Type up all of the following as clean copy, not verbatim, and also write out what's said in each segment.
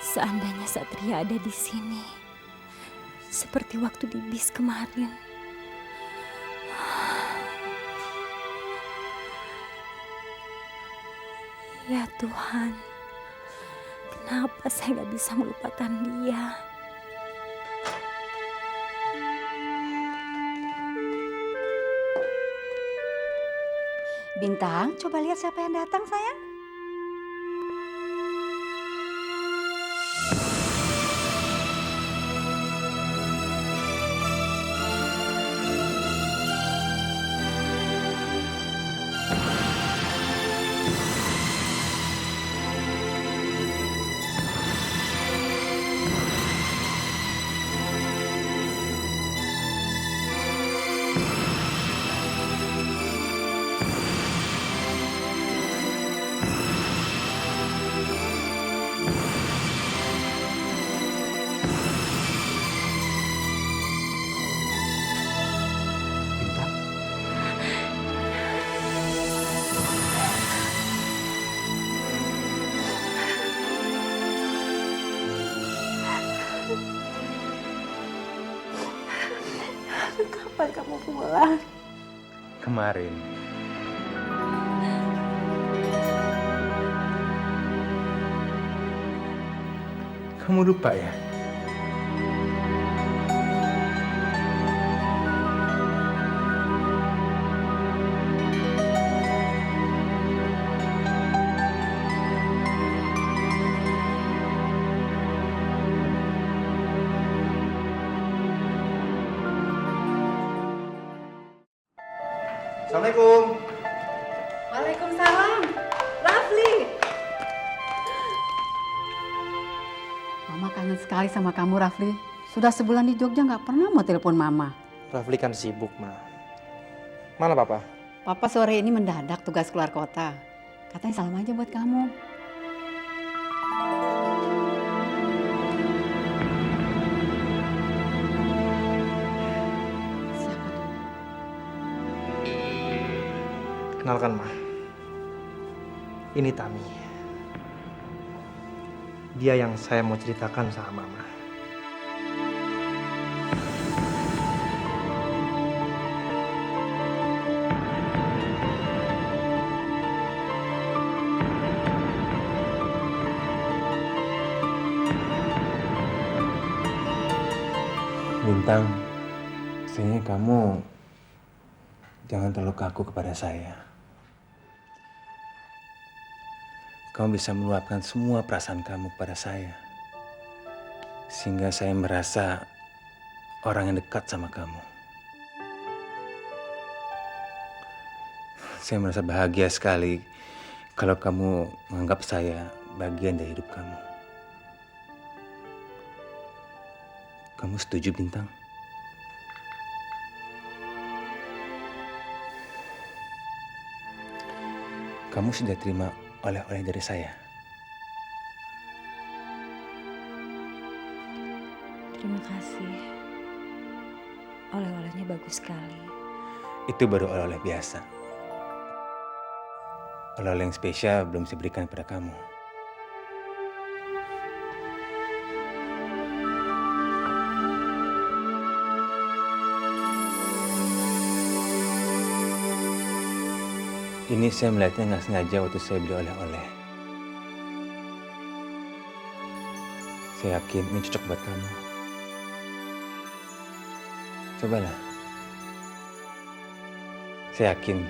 Seandainya Satria ada di sini, seperti waktu di bis kemarin. Ya Tuhan, kenapa saya gak bisa melupakan dia? Bintang, coba lihat siapa yang datang, sayang. Bintang, Kapan kamu pulang? kemarin. Kamu lupa ya? Assalamualaikum. Waalaikumsalam. Rafli. Mama kangen sekali sama kamu, Rafli. Sudah sebulan di Jogja nggak pernah mau telepon Mama. Rafli kan sibuk, Ma. Mana Papa? Papa sore ini mendadak tugas keluar kota. Katanya salam aja buat kamu. Siapa tuh? Kenalkan, Ma. Ini Tami. Dia yang saya mau ceritakan sama Mama. Bintang, kayaknya kamu jangan terlalu kaku kepada saya. Kamu bisa meluapkan semua perasaan kamu kepada saya. Sehingga saya merasa orang yang dekat sama kamu. Saya merasa bahagia sekali kalau kamu menganggap saya bagian dari hidup kamu. Kamu setuju, Bintang? Kamu sudah terima oleh-oleh dari saya. Terima kasih. Oleh-olehnya bagus sekali. Itu baru oleh-oleh biasa. Oleh-oleh yang spesial belum saya berikan kepada kamu. Ini saya melihatnya nggak sengaja waktu saya beli oleh-oleh. Saya yakin ini cocok buat kamu. Cobalah. Saya yakin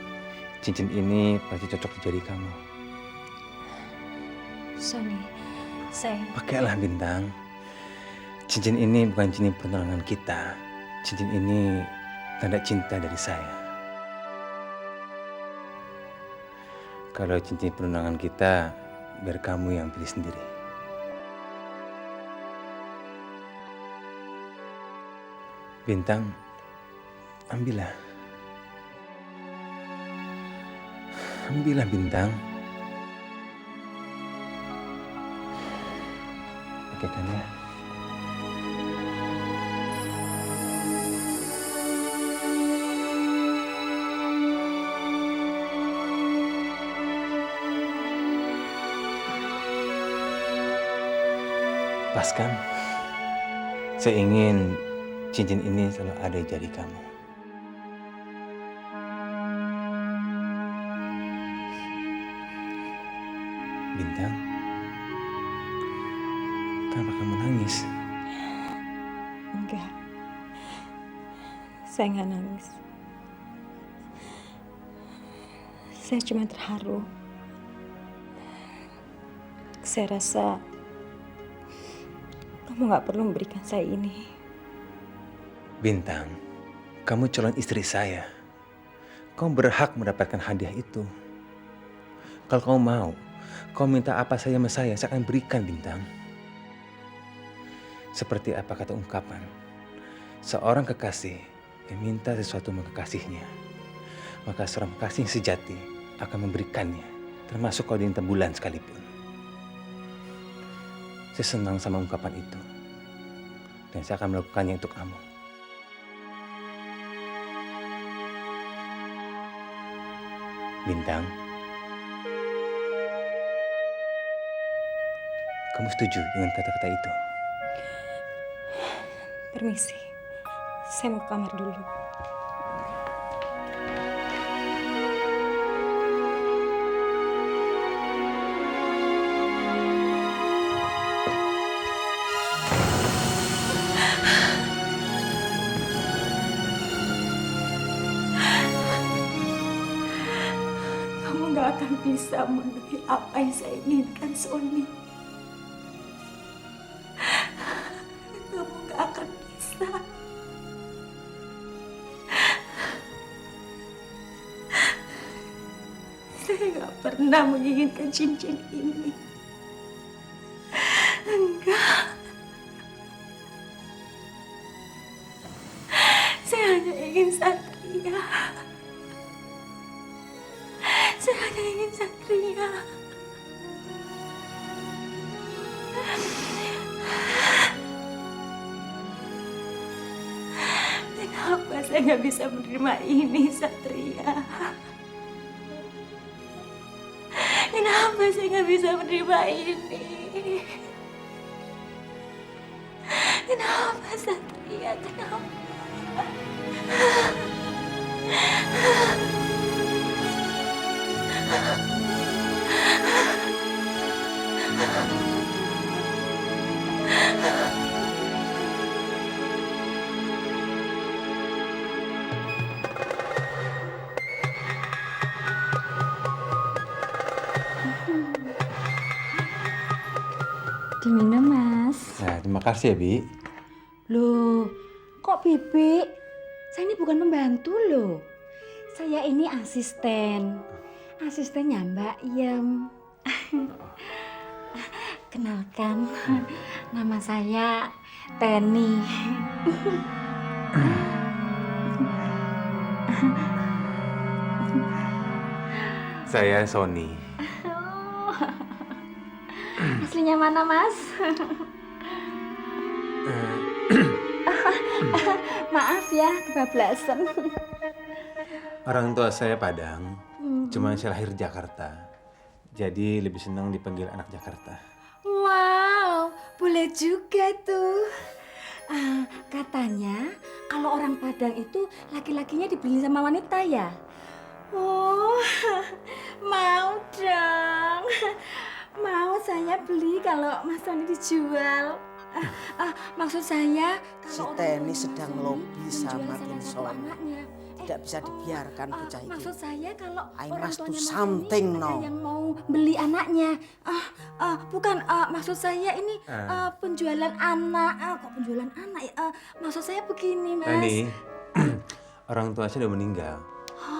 cincin ini pasti cocok di jari kamu. Sony, saya... Pakailah, Bintang. Cincin ini bukan cincin pertunangan kita. Cincin ini tanda cinta dari saya. Kalau cincin perundangan kita, biar kamu yang pilih sendiri. Bintang, ambillah. Ambillah, Bintang. Pakaikan ya. Pas kan? Saya ingin cincin ini selalu ada di jari kamu. Bintang, kenapa kamu nangis? Enggak. Saya nggak nangis. Saya cuma terharu. Saya rasa kamu nggak perlu memberikan saya ini. Bintang, kamu calon istri saya. Kamu berhak mendapatkan hadiah itu. Kalau kamu mau, kamu minta apa saja sama saya akan berikan, Bintang. Seperti apa kata ungkapan, seorang kekasih yang minta sesuatu sama kekasihnya, maka seorang kekasih yang sejati akan memberikannya, termasuk kalau diminta bulan sekalipun. Saya senang sama ungkapan itu, dan saya akan melakukannya untuk kamu. Bintang, kamu setuju dengan kata-kata itu? Permisi, saya mau ke kamar dulu. Kamu gak akan bisa memenuhi apa yang saya inginkan, Sony. Kamu gak akan bisa. Saya gak pernah menginginkan cincin ini. Enggak. Saya hanya ingin Satria. Saya hanya ingin Satria. Kenapa saya nggak bisa menerima ini, Satria? Kenapa saya nggak bisa menerima ini? Kenapa, Satria? Kenapa? Diminum, Mas. Nah, terima kasih ya, Bi. Loh, kok Bibi? Saya ini bukan pembantu loh. Saya ini asisten. Asistennya Mbak Yem. Kenalkan, nama saya Teni. Saya Sony. Aslinya mana, Mas? Maaf ya, kebablasan. Orang tua saya Padang, cuma saya lahir Jakarta. Jadi lebih senang dipanggil anak Jakarta. Wow, boleh juga tuh. Katanya kalau orang Padang itu laki-lakinya dibeli sama wanita ya? Oh, mau dong. Mau saya beli kalau Mas Tony dijual. Maksud saya Si kalau Teni orang sedang tua lobby menjual sama salah Kin satu Sony. anaknya. Tidak bisa dibiarkan bocah ini. Maksud saya kalau I orang must do tuanya Mas Tony something ada now. yang mau beli anaknya. Bukan, maksud saya ini penjualan anak. Kok penjualan anak ya? Maksud saya begini, Mas. Tani, orang tua saya udah meninggal.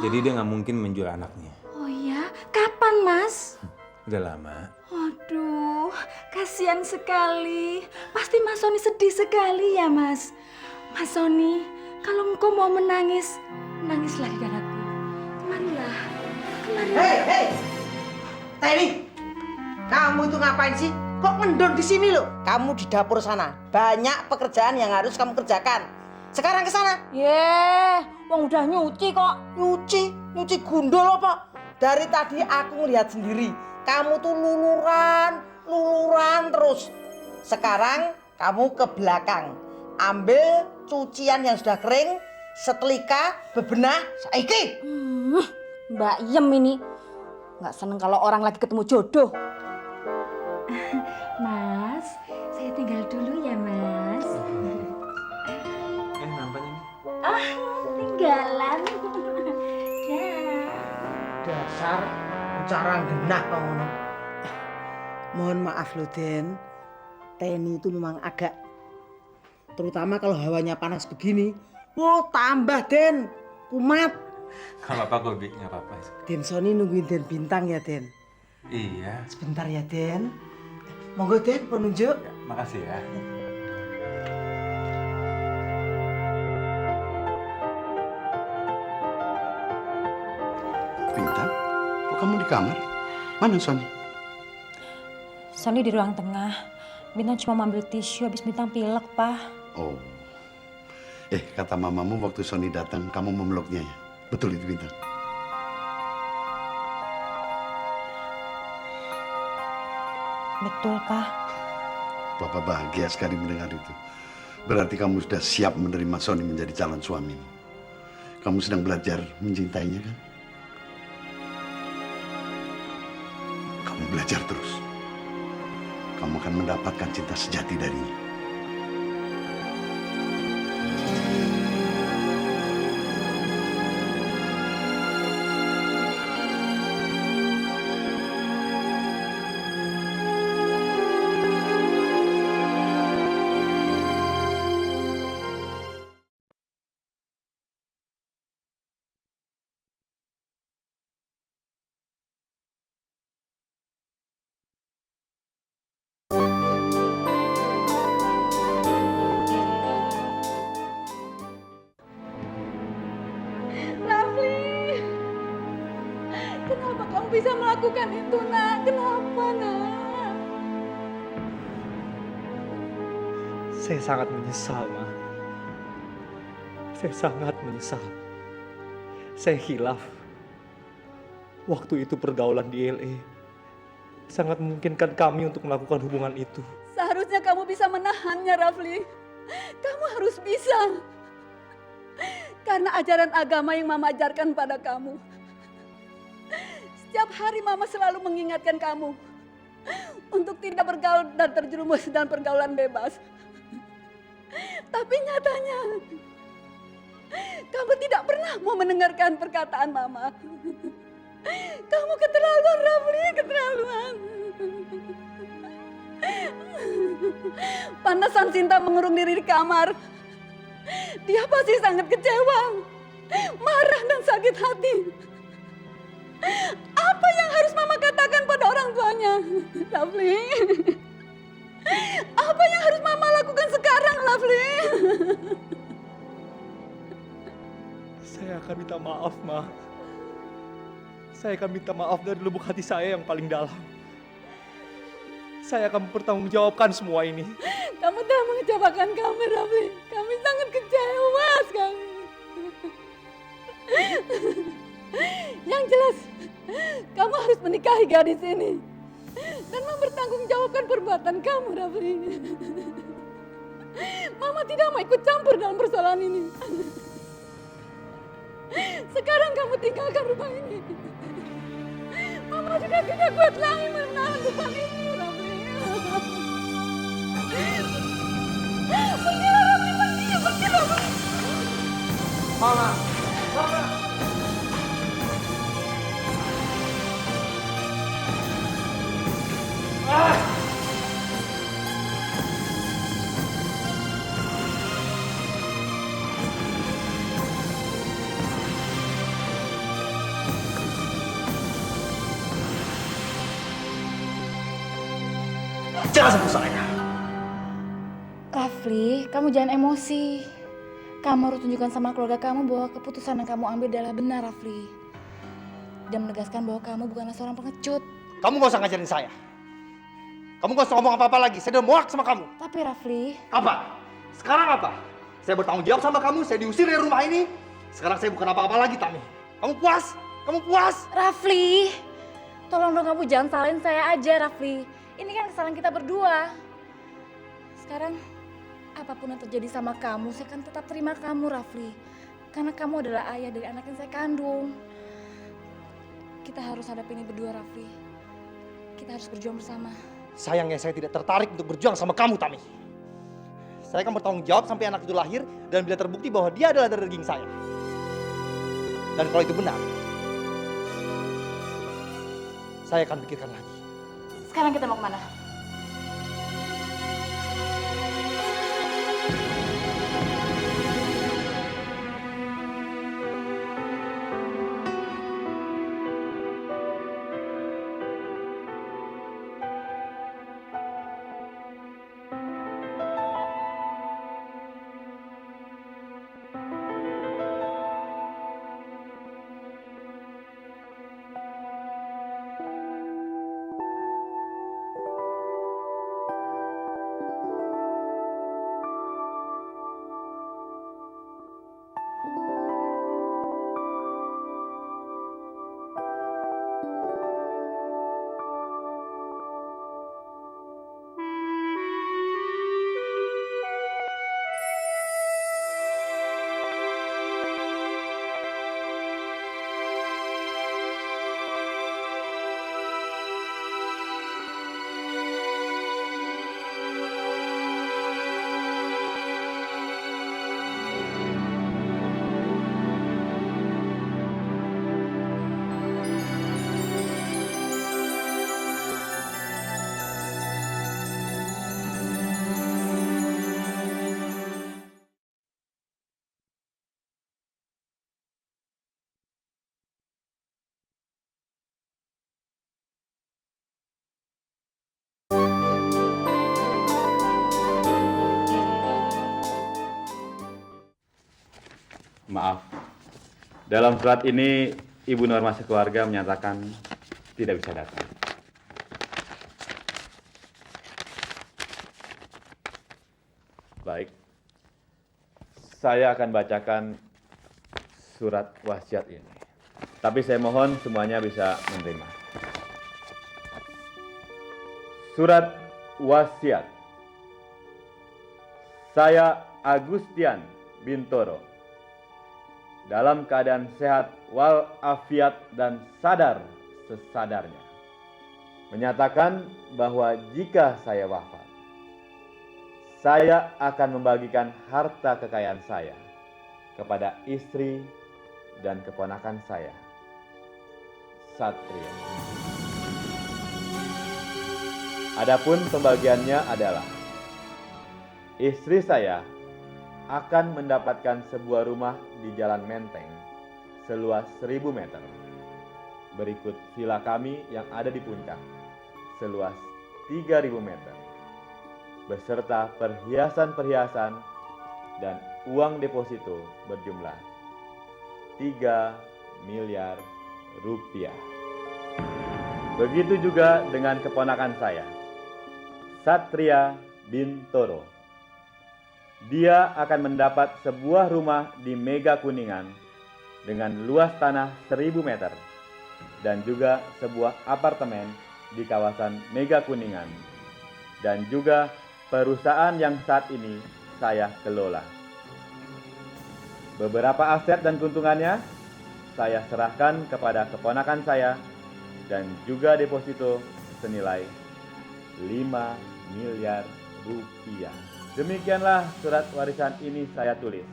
Jadi dia nggak mungkin menjual anaknya. Oh ya, kapan, Mas? Udah lama. Aduh, kasihan sekali. Pasti Mas Sony sedih sekali ya, Mas. Mas Sony, kalau engkau mau menangis, menangislah di dadaku. Kemarilah, kemarilah. Hei, Teni, kamu itu ngapain sih? Kok ngendon di sini loh? Kamu di dapur sana, banyak pekerjaan yang harus kamu kerjakan. Sekarang ke sana. Wong udah nyuci kok. Nyuci gundul apa? Dari tadi aku ngelihat sendiri, kamu tuh luluran terus. Sekarang kamu ke belakang. Ambil cucian yang sudah kering, setrika, bebenah, saiki. Mbak Yem ini nggak seneng kalau orang lagi ketemu jodoh. Mas, saya tinggal dulu ya Mas. Nampaknya nih. Tinggalan. Dasar cara genah kamu. Mohon maaf loh Den, Teni itu memang agak, terutama kalau hawanya panas begini. Wow, tambah Den, kumat. Gak apa-apa Gobi, gak apa-apa. Den Sony nungguin Den Bintang ya Den. Iya, Sebentar ya Den. Monggo Den, penunjuk. makasih ya. Bintang, kok kamu di kamar? Mana Sony? Sony di ruang tengah. Bintang cuma mau ambil tisu habis Bintang pilek, Pak. Oh. Kata mamamu waktu Sony datang, kamu memeluknya ya? Betul itu Bintang? Betul, Pak. Bapak bahagia sekali mendengar itu. Berarti kamu sudah siap menerima Sony menjadi calon suamimu. Kamu sedang belajar mencintainya kan? Kamu belajar terus. Kamu akan mendapatkan cinta sejati darinya. Rafli, kenapa kamu bisa melakukan itu, Nak? Kenapa, Nak? Saya sangat menyesal, Ma. Saya sangat menyesal. Saya khilaf. Waktu itu pergaulan di LA sangat memungkinkan kami untuk melakukan hubungan itu. Seharusnya kamu bisa menahannya, Rafli. Kamu harus bisa. Karena ajaran agama yang Mama ajarkan pada kamu. Setiap hari Mama selalu mengingatkan kamu untuk tidak bergaul dan terjerumus dalam pergaulan bebas. Tapi nyatanya, kamu tidak pernah mau mendengarkan perkataan Mama. Kamu keterlaluan, Rafli, keterlaluan. Panasan Sinta mengurung diri di kamar. Dia pasti sangat kecewa, marah dan sakit hati. Apa yang harus Mama katakan pada orang tuanya, Rafli? Apa yang harus Mama lakukan sekarang, Rafli? Saya akan minta maaf, Ma. Saya akan minta maaf dari lubuk hati saya yang paling dalam. Saya akan mempertanggungjawabkan semua ini. Kamu telah mengecewakan kami, Rafli. Kami sangat kecewa sekali. Yang jelas, kamu harus menikahi gadis ini dan mempertanggungjawabkan perbuatan kamu, Rafli. Mama tidak mau ikut campur dalam persoalan ini. Sekarang kamu tinggalkan rumah ini. Mama sudah tidak kuat lagi menahan beban ini, Rafli. Pergilah, Rafli, pergi, Rafli. Mama! Mama! Jangan sentuh saya. Rafli, kamu jangan emosi. Kamu harus tunjukkan sama keluarga kamu bahwa keputusan yang kamu ambil adalah benar, Rafli. Dan menegaskan bahwa kamu bukanlah seorang pengecut. Kamu gak usah ngajarin saya. Kamu gak usah ngomong apa-apa lagi. Saya udah muak sama kamu. Tapi Rafli, Apa? Sekarang apa? Saya bertanggung jawab sama kamu. Saya diusir dari rumah ini. Sekarang saya bukan apa-apa lagi, Tami. Kamu puas? Kamu puas? Rafli, tolong dong kamu jangan salahin saya aja, Rafli. Ini kan kesalahan kita berdua. sekarang apapun yang terjadi sama kamu, saya akan tetap terima kamu, Rafli. Karena kamu adalah ayah dari anak yang saya kandung. Kita harus hadapi ini berdua, Rafli. Kita harus berjuang bersama. Sayangnya saya tidak tertarik untuk berjuang sama kamu, Tami. Saya akan bertanggung jawab sampai anak itu lahir dan bila terbukti bahwa dia adalah dari daging saya. Dan kalau itu benar, saya akan pikirkan lagi. Sekarang kita mau kemana? Maaf, dalam surat ini Ibu Norma sekeluarga menyatakan tidak bisa datang. Baik, saya akan bacakan surat wasiat ini. Tapi saya mohon semuanya bisa menerima. Surat wasiat. Saya Agustian Bintoro, dalam keadaan sehat walafiat dan sadar sesadarnya, menyatakan bahwa jika saya wafat, saya akan membagikan harta kekayaan saya kepada istri dan keponakan saya, Satria. Adapun pembagiannya adalah istri saya akan mendapatkan sebuah rumah di Jalan Menteng seluas 1000 meter. Berikut villa kami yang ada di puncak seluas 3000 meter. Beserta perhiasan-perhiasan dan uang deposito berjumlah 3 miliar rupiah. Begitu juga dengan keponakan saya, Satria Bintoro. Dia akan mendapat sebuah rumah di Mega Kuningan dengan luas tanah 1000 meter dan juga sebuah apartemen di kawasan Mega Kuningan dan juga perusahaan yang saat ini saya kelola. Beberapa aset dan keuntungannya saya serahkan kepada keponakan saya dan juga deposito senilai 5 miliar rupiah. Demikianlah surat warisan ini saya tulis.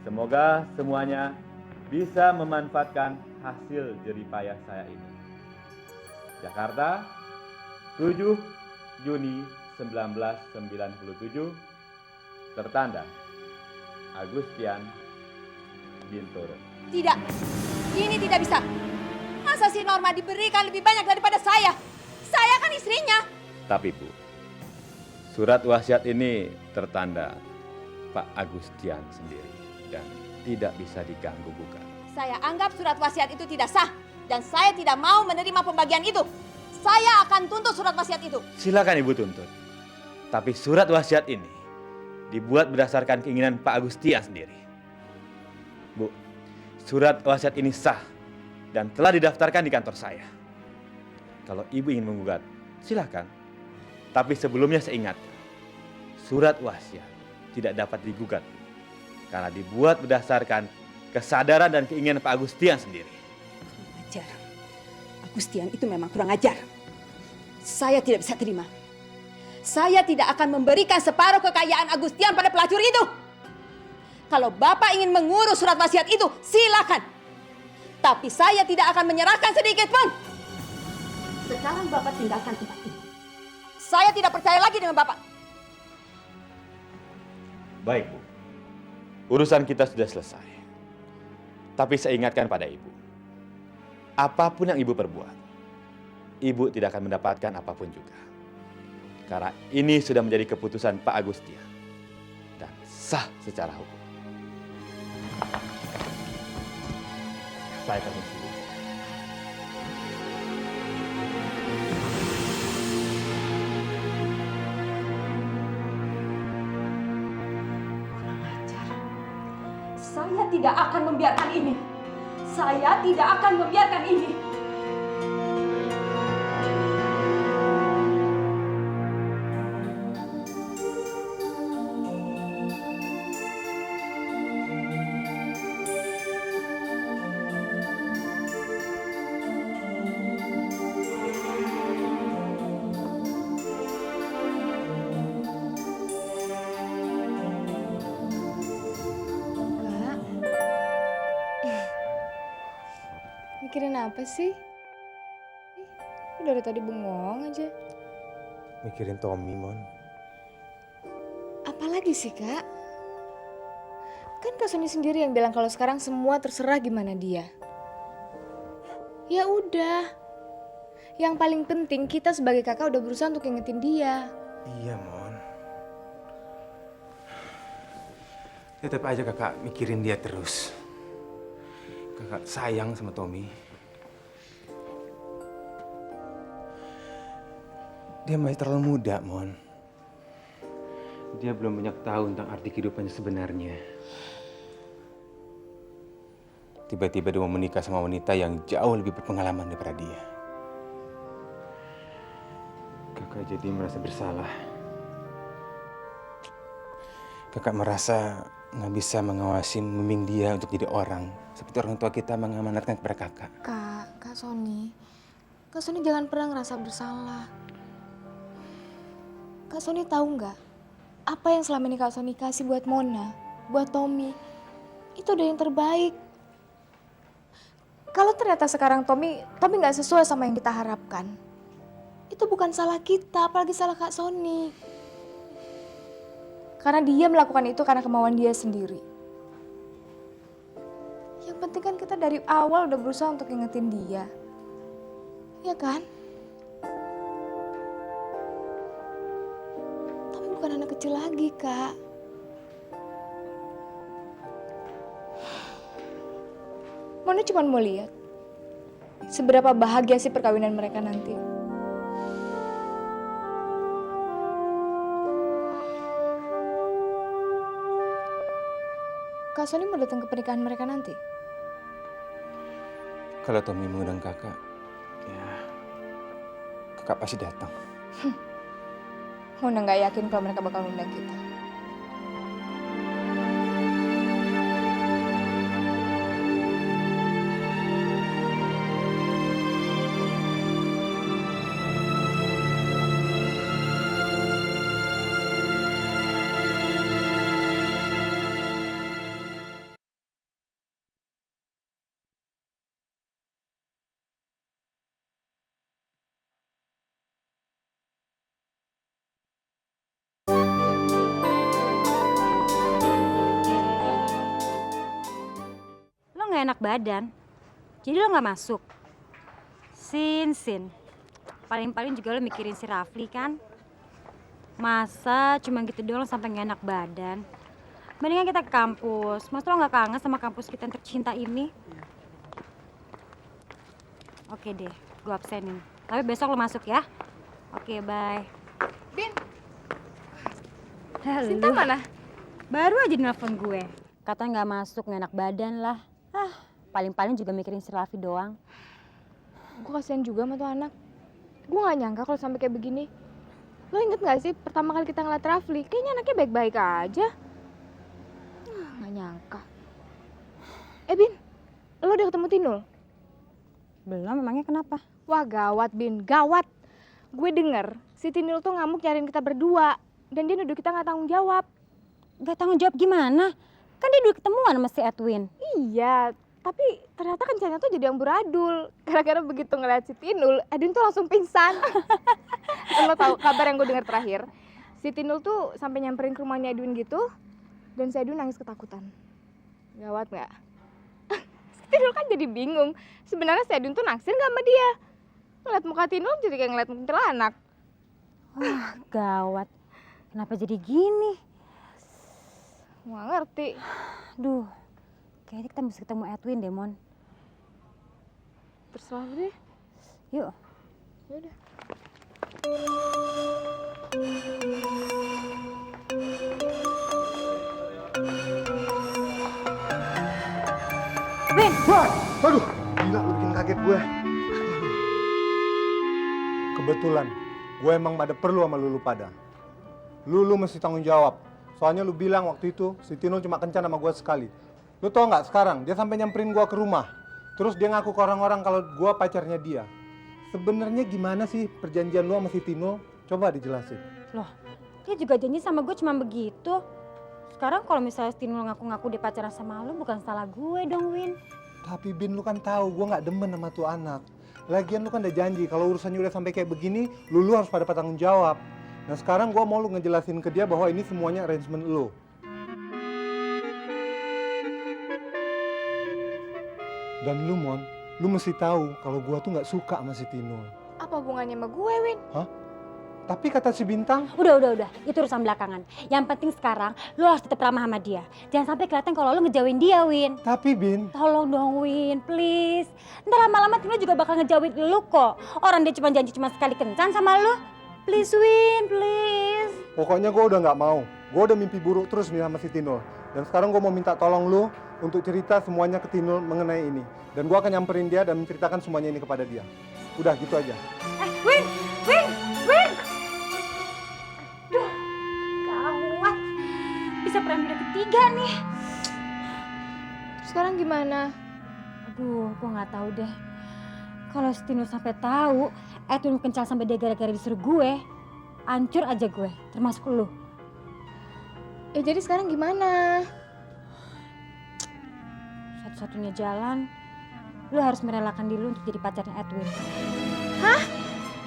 Semoga semuanya bisa memanfaatkan hasil jeripayah saya ini. Jakarta, 7 Juni 1997, tertanda Agustian Bintoro. Tidak, ini tidak bisa. Masa si Norma diberikan lebih banyak daripada saya? Saya kan istrinya. Tapi Bu, surat wasiat ini tertanda Pak Agustian sendiri dan tidak bisa diganggu-gugat. Saya anggap surat wasiat itu tidak sah dan saya tidak mau menerima pembagian itu. Saya akan tuntut surat wasiat itu. Silakan Ibu tuntut. Tapi surat wasiat ini dibuat berdasarkan keinginan Pak Agustian sendiri. Bu, surat wasiat ini sah dan telah didaftarkan di kantor saya. Kalau Ibu ingin menggugat, silakan. Tapi sebelumnya saya ingat, surat wasiat tidak dapat digugat karena dibuat berdasarkan kesadaran dan keinginan Pak Agustian sendiri. Ajar. Agustian itu memang kurang ajar. Saya tidak bisa terima. Saya tidak akan memberikan separuh kekayaan Agustian pada pelacur itu. Kalau Bapak ingin mengurus surat wasiat itu, silakan. Tapi saya tidak akan menyerahkan sedikit pun. Sekarang Bapak tinggalkan tempat ini. Saya tidak percaya lagi dengan Bapak. Baik, Bu. Urusan kita sudah selesai. Tapi saya ingatkan pada Ibu. Apapun yang Ibu perbuat, Ibu tidak akan mendapatkan apapun juga. Karena ini sudah menjadi keputusan Pak Agustian. Dan sah secara hukum. Saya permisi. Saya tidak akan membiarkan ini. Saya tidak akan membiarkan ini. Mikirin apa sih? Dari tadi bengong aja. Mikirin Tommy, Mon. Apalagi sih, Kak? Kan Kak Sony sendiri yang bilang kalau sekarang semua terserah gimana dia. Ya udah. Yang paling penting kita sebagai kakak udah berusaha untuk ingetin dia. Iya, Mon. Tetap aja kakak mikirin dia terus. Kakak sayang sama Tommy. Dia masih terlalu muda, Mon. Dia belum banyak tahu tentang arti kehidupannya sebenarnya. Tiba-tiba dia mau menikah sama wanita yang jauh lebih berpengalaman daripada dia. Kakak jadi merasa bersalah. Kakak merasa nggak bisa mengawasi membimbing dia untuk jadi orang seperti orang tua kita mengamanatkan kepada kakak. Kak Sony jangan pernah ngerasa bersalah. Kak Sony tahu nggak apa yang selama ini Kak Sony kasih buat Mona, buat Tommy, itu udah yang terbaik. Kalau ternyata sekarang Tommy nggak sesuai sama yang kita harapkan, itu bukan salah kita, apalagi salah Kak Sony. Karena dia melakukan itu karena kemauan dia sendiri. Yang penting kan kita dari awal udah berusaha untuk ingetin dia. Ya kan? Tapi bukan anak kecil lagi, Kak. Mona cuma mau lihat seberapa bahagia sih perkawinan mereka nanti. Kak Sony mau datang ke pernikahan mereka nanti? Kalau Tommy mengundang kakak, ya kakak pasti datang. Mona nggak yakin kalau mereka bakal undang kita. Nggak enak badan, jadi lo nggak masuk. Sin, paling-paling juga lo mikirin si Rafli kan? Masa cuma gitu doang sampai nggak enak badan? Mendingan kita ke kampus. Mas lo nggak kangen sama kampus kita yang tercinta ini? Oke deh, gue absenin. Tapi besok lo masuk ya. Oke, bye. Bin, Halo. Sinta mana? Baru aja nelfon gue. Katanya nggak masuk, nggak enak badan lah. Paling-paling juga mikirin si Raffi doang. Gue kasihan juga sama tuh anak. Gue gak nyangka kalau sampai kayak begini. Lo inget gak sih pertama kali kita ngeliat Rafli? Kayaknya anaknya baik-baik aja. Gak nyangka. Bin, lo udah ketemu Tinul? Belum, memangnya kenapa? Wah gawat Bin, gawat. Gue denger si Tinul tuh ngamuk nyariin kita berdua. Dan dia nuduh kita gak tanggung jawab. Gak tanggung jawab gimana? Kan dia dulu ketemuan sama si Edwin. Iya, tapi ternyata kencannya tuh jadi amburadul. Gara-gara begitu ngeliat si Tinul, Edwin tuh langsung pingsan. Lo tau kabar yang gue dengar terakhir? Si Tinul tuh sampai nyamperin ke rumahnya Edwin gitu, dan si Edwin nangis ketakutan. Gawat nggak? Si Tinul kan jadi bingung. Sebenarnya si Edwin tuh naksir nggak sama dia? Ngeliat muka Tinul jadi kayak ngeliat kuntilanak. Wah, gawat. Kenapa jadi gini? Nggak ngerti. Duh, kayaknya kita mesti ketemu Edwin deh, Mon. Terserah lu deh. Yuk. Yaudah. Win! Wah, aduh, gila lu bikin kaget gue. Kebetulan, gue emang ada perlu sama Lulu pada. Lulu mesti tanggung jawab. Soalnya lu bilang waktu itu, si Tinul cuma kencan sama gue sekali. Lu tau nggak sekarang, dia sampai nyamperin gue ke rumah. Terus dia ngaku ke orang-orang kalau gue pacarnya dia. Sebenarnya gimana sih perjanjian lu sama si Tinul? Coba dijelasin. Loh, dia juga janji sama gue cuma begitu. Sekarang kalau misalnya Tinul ngaku-ngaku dia pacaran sama lu, bukan salah gue dong, Win. Tapi Bin, lu kan tahu gue nggak demen sama tuh anak. Lagian lu kan udah janji kalau urusannya udah sampai kayak begini, lu harus pada tanggung jawab. Nah sekarang gue mau lu ngejelasin ke dia bahwa ini semuanya arrangement lu. Dan lu Mon, lu mesti tahu kalau gue tuh nggak suka sama si Tinul. Apa hubungannya sama gue, Win? Tapi kata si Bintang, Udah. Itu urusan belakangan. Yang penting sekarang, lu harus tetap ramah sama dia. Jangan sampai kelihatan kalau lu ngejauhin dia, Win. tapi Bin, Tolong dong, Win, please. Ntar lama-lama Tinul juga bakal ngejauhin lu kok. Orang dia cuma janji cuma sekali kencan sama lu. Please, Win, please. pokoknya gue udah nggak mau. Gue udah mimpi buruk terus nih sama si Tinul. Dan sekarang gue mau minta tolong lu untuk cerita semuanya ke Tinul mengenai ini. Dan gue akan nyamperin dia dan menceritakan semuanya ini kepada dia. Udah gitu aja. Win! Duh, gawat. Bisa perang dunia ketiga nih. Sekarang gimana? Aduh, gue nggak tahu deh. Kalau si Tinul sampai tahu, Edwin kencal sampai dia gara-gara disuruh gue, hancur aja gue, termasuk lu. Ya jadi sekarang gimana? Satu-satunya jalan, lu harus merelakan diri lu untuk jadi pacarnya Edwin. Hah?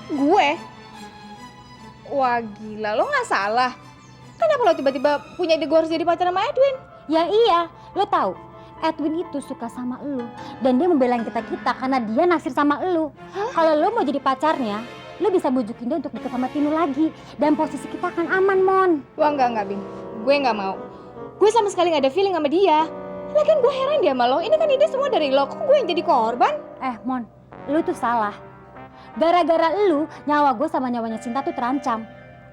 Gue? Wah gila, lo gak salah. Kenapa lo tiba-tiba punya ide gue harus jadi pacar sama Edwin? Ya iya, lu tahu, Edwin itu suka sama lu dan dia membelain kita karena dia naksir sama lu. Kalau lu mau jadi pacarnya, lu bisa bujukin dia untuk deket sama Tinul lagi dan posisi kita akan aman, Mon. Wah enggak Bin. Gue gak mau. Gue sama sekali gak ada feeling sama dia. Lagian gue heran dia sama lo. Ini kan ide semua dari lo. Kok gue yang jadi korban? Mon, lu tuh salah. Gara-gara lu, nyawa gue sama nyawanya Cinta tuh terancam.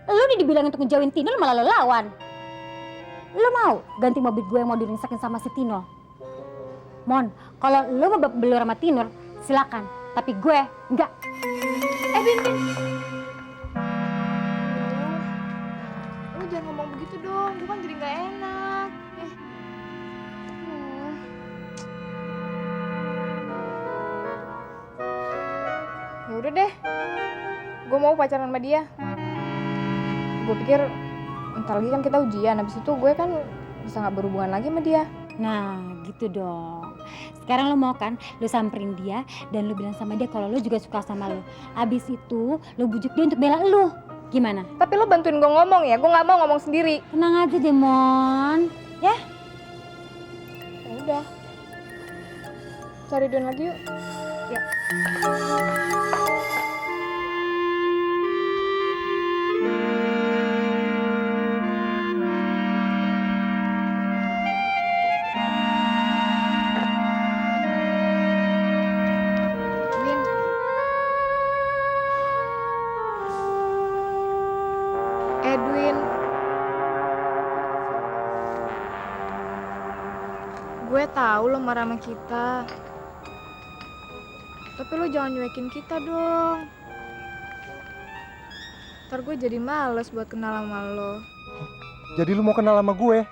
Lu dibilang untuk ngejauhin Tinul malah lo lawan. Lu mau ganti mobil gue yang mau diringsakin sama si Tinul? Mon, kalau lu mau belur sama Tinul, silakan. Tapi gue enggak. Bin. Lu jangan ngomong begitu dong. Gue kan jadi gak enak. Ya udah deh. Gue mau pacaran sama dia. Gue pikir ntar lagi kan kita ujian. Habis itu gue kan bisa gak berhubungan lagi sama dia. Nah, gitu dong. Sekarang lo mau kan, lo samperin dia dan lo bilang sama dia kalau lo juga suka sama lo. Abis itu, lo bujuk dia untuk bela lo. Gimana? Tapi lo bantuin gue ngomong ya, gue gak mau ngomong sendiri. Tenang aja deh, Mon. Ya? Ya udah. Cari Don lagi yuk. Ya. Edwin, gue tahu lo marah sama kita, tapi lo jangan nyuekin kita dong. Ntar gue jadi males buat kenal sama lo. Jadi lu mau kenal sama gue?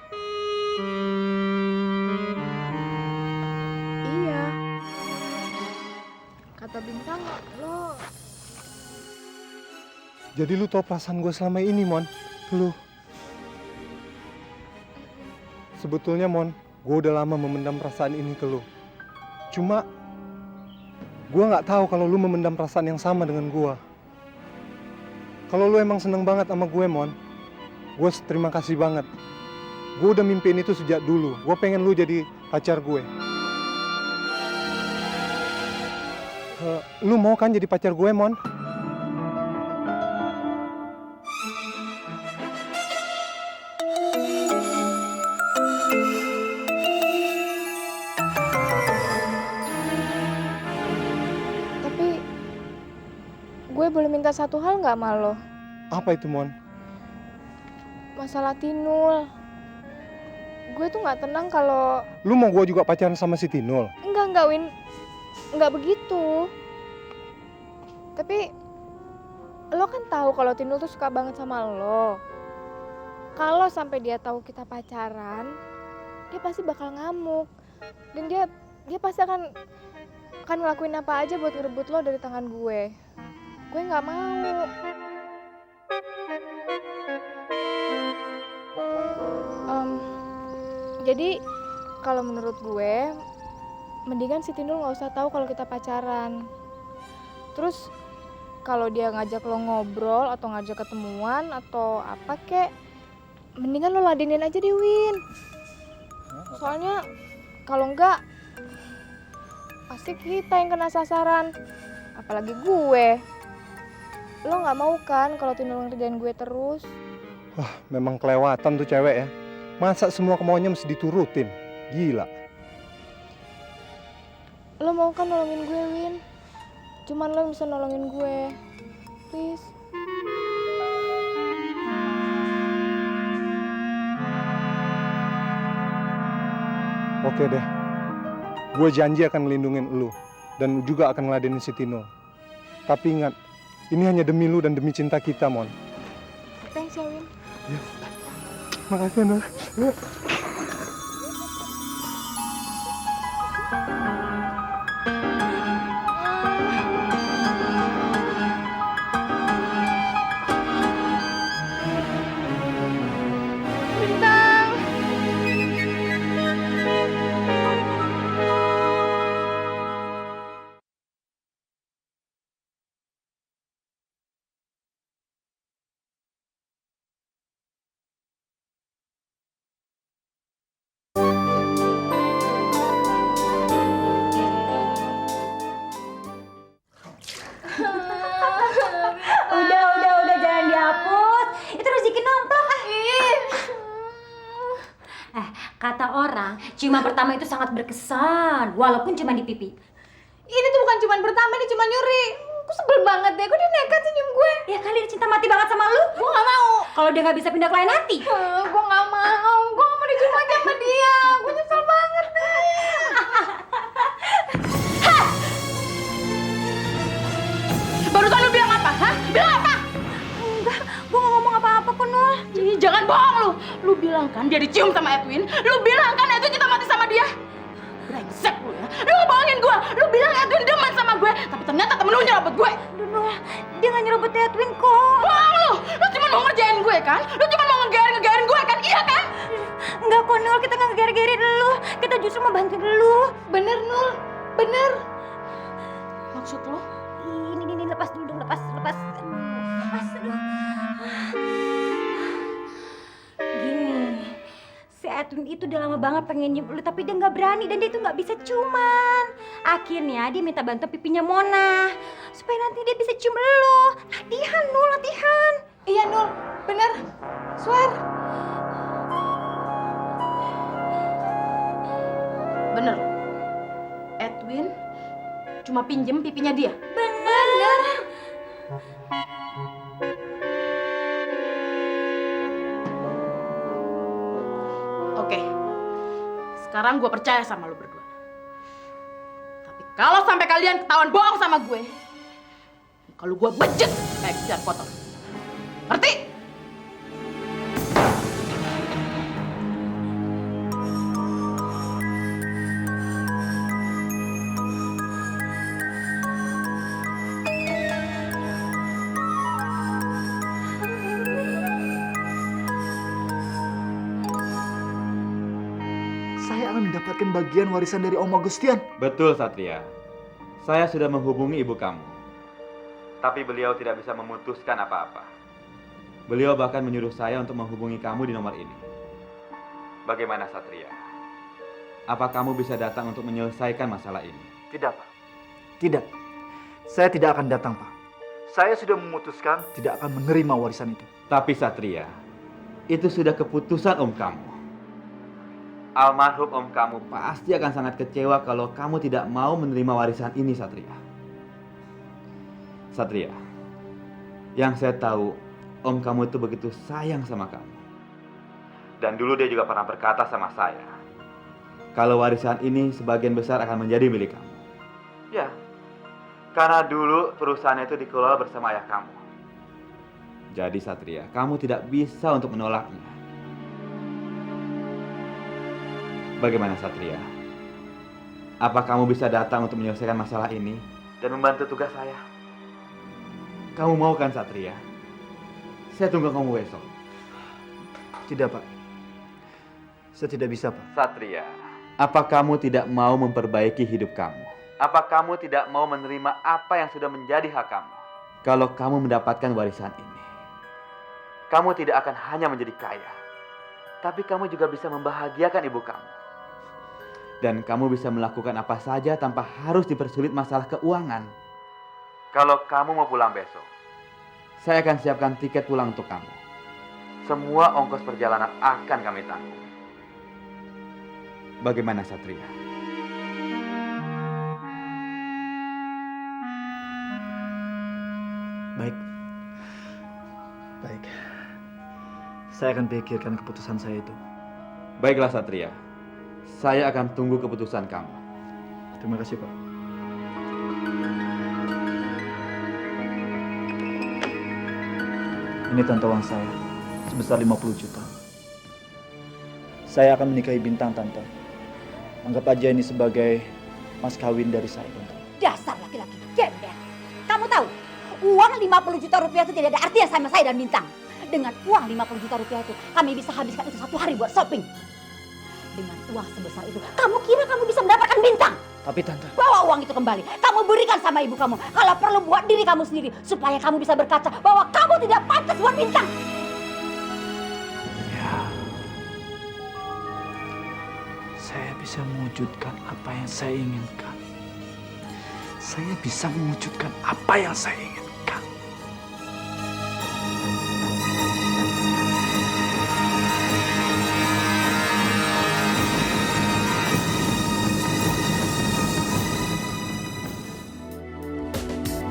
Iya. Kata Bintang, lo... Jadi lu tau perasaan gue selama ini, Mon? Lu. Sebetulnya, Mon, gue udah lama memendam perasaan ini ke lu. Cuma, gue nggak tahu kalau lu memendam perasaan yang sama dengan gue. Kalau lu emang seneng banget sama gue, Mon, gue terima kasih banget. Gue udah mimpiin itu sejak dulu. Gue pengen lu jadi pacar gue. Lu mau kan jadi pacar gue, Mon? Tapi gue boleh minta satu hal nggak sama lo? Apa itu, Mon? Masalah Tinul. Gue tuh nggak tenang kalau... Lu mau gue juga pacaran sama si Tinul? Enggak, Win. Enggak begitu. Tapi lo kan tahu kalau Tinul tuh suka banget sama lo. Kalau sampai dia tahu kita pacaran, dia pasti bakal ngamuk. Dan dia pasti akan ngelakuin apa aja buat ngerebut lo dari tangan gue. Gue nggak mau. Jadi kalau menurut gue, mendingan si Tinul nggak usah tahu kalau kita pacaran. Terus kalau dia ngajak lo ngobrol atau ngajak ketemuan atau apa kek, mendingan lo ladenin aja deh, Win. Soalnya kalau enggak, pasti kita yang kena sasaran. Apalagi gue. Lo nggak mau kan kalau Tinul ngerjain gue terus? Wah, memang kelewatan tuh cewek ya. Masa semua kemauannya mesti diturutin? Gila. Lo mau kan nolongin gue, Win? Cuman lo yang bisa nolongin gue. Please. Oke deh. Gue janji akan ngelindungin lu. Dan juga akan ngeladenin si Tino. Tapi ingat, ini hanya demi lu dan demi cinta kita, Mon. Thanks ya, Win. Ya. Makasih, Nur. Udah jangan dihapus. Itu rezeki nomplok ah. Kata orang, ciuman pertama itu sangat berkesan, walaupun cuma di pipi. Ini tuh bukan ciuman pertama, ini cuma nyuri. Aku sebel banget deh, kok dia nekat sih nyium gue? Ya kali dia cinta mati banget sama lu. Gue gak mau. Kalau dia nggak bisa pindah ke lain hati. Gue gak mau. Gue gak mau dicium aja sama dia. Gue nyesel banget deh. Barusan lu bilang apa? Hah? Bilang apa? Enggak, gue nggak ngomong apa-apa kok, Nul. Ih, jangan bohong lu. Lu bilang kan dia dicium sama Edwin. Lu bilang kan Edwin cinta mati sama dia. Brengsek lu ya. Lu ngebohongin gue. Lu bilang Edwin demen sama gue. Tapi ternyata temen lu nyerobot gue. Aduh, Nul, dia nggak nyerobot Edwin kok. Bohong lu. Lu cuma mau ngerjain gue kan? Lu cuma mau ngegarin gue kan? Iya kan? Enggak kok, Nul, kita nggak ngegar-gerin lu. Kita justru mau bantuin lu. Bener, Nul. Bener. Maksud lu? Ini lepas dulu dong, lepas. Aduh. Gini, si Edwin itu udah lama banget pengen nyium lu, tapi dia nggak berani dan dia itu nggak bisa ciuman. Akhirnya dia minta bantu pipinya Mona supaya nanti dia bisa cium lu. Latihan, Nul, latihan. Iya, Nul. Bener. Swear. Bener. Edwin cuma pinjem pipinya dia. Bener. Oke. Sekarang gue percaya sama lo berdua. Tapi kalau sampai kalian ketahuan bohong sama gue, kalau gue bejek kayak biar kotor. Ngerti? Saya akan mendapatkan bagian warisan dari Om Agustian. Betul, Satria. Saya sudah menghubungi ibu kamu. Tapi beliau tidak bisa memutuskan apa-apa. Beliau bahkan menyuruh saya untuk menghubungi kamu di nomor ini. Bagaimana, Satria? Apa kamu bisa datang untuk menyelesaikan masalah ini? Tidak, Pak. Tidak. Saya tidak akan datang, Pak. Saya sudah memutuskan tidak akan menerima warisan itu. Tapi Satria, itu sudah keputusan om kamu. Almarhum om kamu pasti akan sangat kecewa kalau kamu tidak mau menerima warisan ini, Satria. Satria, yang saya tahu, om kamu itu begitu sayang sama kamu. Dan dulu dia juga pernah berkata sama saya, kalau warisan ini sebagian besar akan menjadi milik kamu. Ya, karena dulu perusahaan itu dikelola bersama ayah kamu. Jadi Satria, kamu tidak bisa untuk menolaknya. Bagaimana Satria? Apa kamu bisa datang untuk menyelesaikan masalah ini dan membantu tugas saya? Kamu mau kan Satria? Saya tunggu kamu besok. Tidak, Pak. Saya tidak bisa, Pak. Satria, apa kamu tidak mau memperbaiki hidup kamu? Apa kamu tidak mau menerima apa yang sudah menjadi hak kamu? Kalau kamu mendapatkan warisan ini, kamu tidak akan hanya menjadi kaya, tapi kamu juga bisa membahagiakan ibu kamu. Dan kamu bisa melakukan apa saja tanpa harus dipersulit masalah keuangan. Kalau kamu mau pulang besok, saya akan siapkan tiket pulang untuk kamu. Semua ongkos perjalanan akan kami tanggung. Bagaimana Satria? Baik. Baik. Saya akan pikirkan keputusan saya itu. Baiklah Satria, saya akan tunggu keputusan kamu. Terima kasih, Pak. Ini tante uang saya, sebesar 50 juta. Saya akan menikahi Bintang, Tante. Anggap aja ini sebagai mas kawin dari saya, Tante. Dasar laki-laki gembel. Kamu tahu, uang 50 juta rupiah itu tidak ada artinya sama saya dan Bintang. Dengan uang 50 juta rupiah itu, kami bisa habiskan itu 1 hari buat shopping. Dengan uang sebesar itu, kamu kira kamu bisa mendapatkan Bintang? Tapi Tante... Bawa uang itu kembali. Kamu berikan sama ibu kamu. Kalau perlu buat diri kamu sendiri. Supaya kamu bisa berkaca bahwa kamu tidak pantas buat Bintang. Ya. Saya bisa mewujudkan apa yang saya inginkan. Saya bisa mewujudkan apa yang saya inginkan.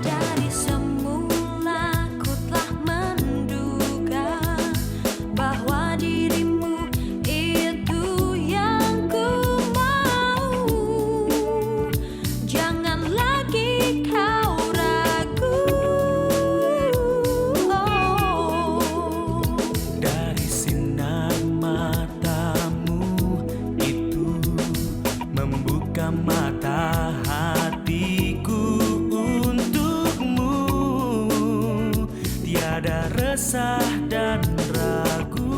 Dari semula ku telah menduga bahwa dirimu itu yang ku mau. Jangan lagi kau ragu. Dari sinar matamu itu membuka mata hatiku untukmu. Tiada resah dan ragu.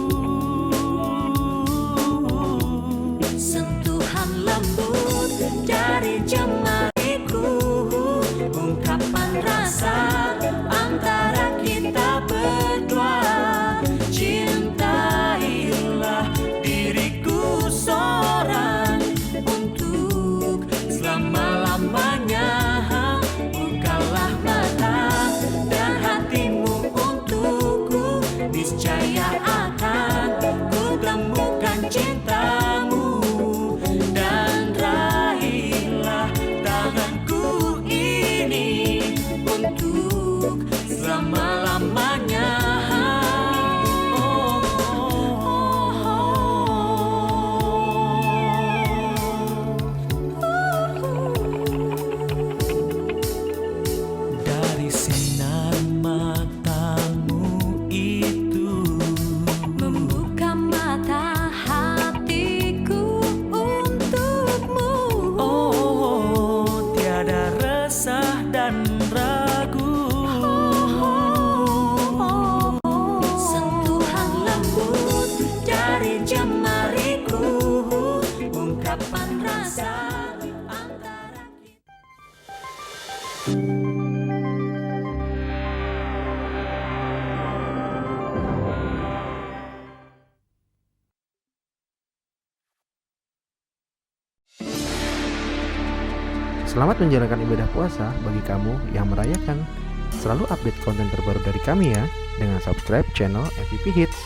Sentuhan lembut dari jemariku, ungkapan rasa antara kita berdua. Cintailah diriku seorang untuk selama-lamanya. Bukalah mata dan hatimu untukku, niscaya akan ku temukan cintamu. Dan raihlah tanganku ini untuk selama-lamanya. Dari sinar matamu Selamat menjalankan ibadah puasa bagi kamu yang merayakan. Selalu update konten terbaru dari kami ya, dengan subscribe channel MVP Hits.